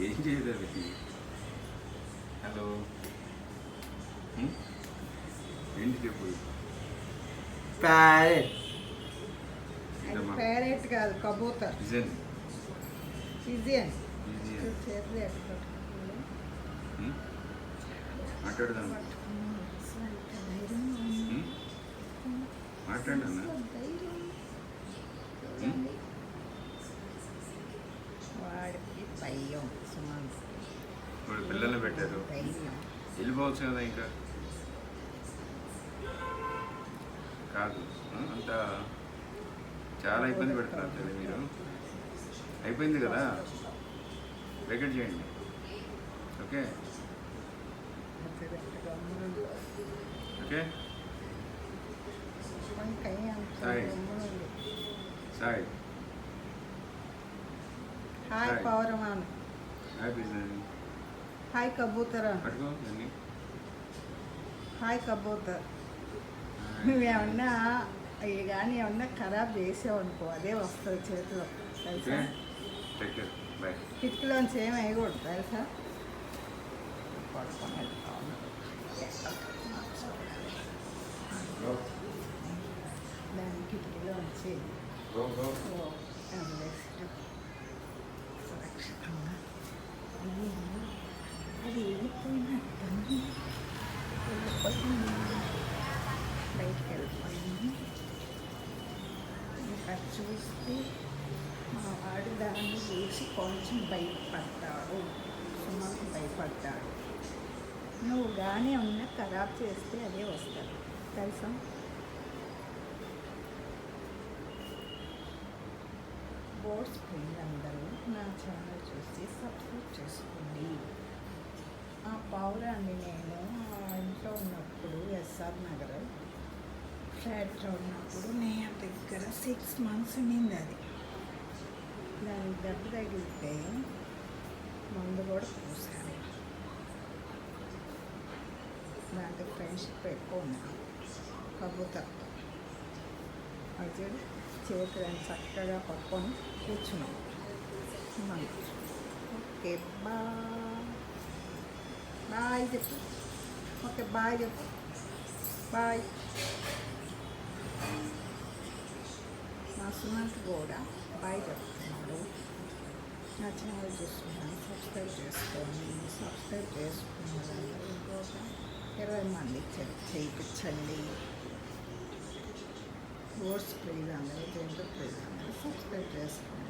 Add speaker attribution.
Speaker 1: ఏం చేయదు అది. హలో ఏంటి చెప్పు.
Speaker 2: ప్యారెట్.
Speaker 3: ప్యారెట్ కాదు, కబూతర్.
Speaker 1: పిజన్.
Speaker 3: పిజియన్.
Speaker 1: పిజియన్.
Speaker 3: చేతులు ఎట్టుకోవట్లేదు.
Speaker 1: మాట్లాడదాం. మాట్లాడు అన్న.
Speaker 3: వాడికి భయం సుమంత్.
Speaker 1: ఇప్పుడు పిల్లల్ని పెట్టారు, వెళ్ళిపోవచ్చు కదా. ఇంకా కాదు అంత చాలా ఇబ్బంది పెడుతున్నారు కదా మీరు. అయిపోయింది కదా, వెకెట్ చేయండి. Okay okay. Sai Sai
Speaker 3: hi పౌరమాన్.
Speaker 1: Hi pigeon.
Speaker 3: హాయ్ కబూతరా.
Speaker 1: పట్టుకో దాన్ని.
Speaker 3: హాయ్ కబూతర్. నువ్వేమన్నా అవి కానీ ఏమన్నా ఖరాబ్ చేసావనుకో అదే వస్తుంది చేతిలో, తెలుసా?
Speaker 1: Take care, bye.
Speaker 3: కిటికీలోంచి ఏమి వేయకూడదు, తెలుసా? దాని కిటికీలోంచి సురక్షితంగా అది వెళ్ళిపోయినట్టు బయటికి వెళ్ళిపోయింది. ఇంకా చూస్తే మా వాడు దాన్ని చూసి కొంచెం భయపడ్డాడు. సుమారు భయపడ్డాడు. నువ్వు కానీ ఉన్న ఖరాబ్ చేస్తే అదే వస్తుంది, తెలుసా? బోర్డ్స్ అందరూ నా ఛానల్ చూసి సబ్స్క్రైబ్ చేసుకోండి. ఆ పౌరాన్ని నేను ఇంట్లో ఉన్నప్పుడు ఎస్ఆర్ నగర్ ఫ్లాట్లో ఉన్నప్పుడు నేను దగ్గర 6 months ఉండింది. అది దానికి దెబ్బ తగిలితే మందు కూడా పూసాను. దాంట్లో ఫ్రెండ్షిప్ ఎక్కువ ఉన్నాను కబూతర్తో. అయితే చేతులను చక్కగా పట్టుకొని కూర్చున్నాం. ఓకే బాయ్ చెప్పు. ఓకే బాయ్ చెప్పు. బాయ్. మా సుమంత్ కూడా బాయ్ చెప్తున్నాడు. నా ఛానల్ చూస్తున్నాను, సబ్స్క్రైబ్ చేసుకోండి. సబ్స్క్రైబ్ చేసుకున్నాను. ఇంకొక 20 మంది చేయించండి. ఓట్స్ ప్లీజ్ అందరూ, జంతు ప్లీజ్ అందరూ సబ్స్క్రైబ్ చేసుకోండి.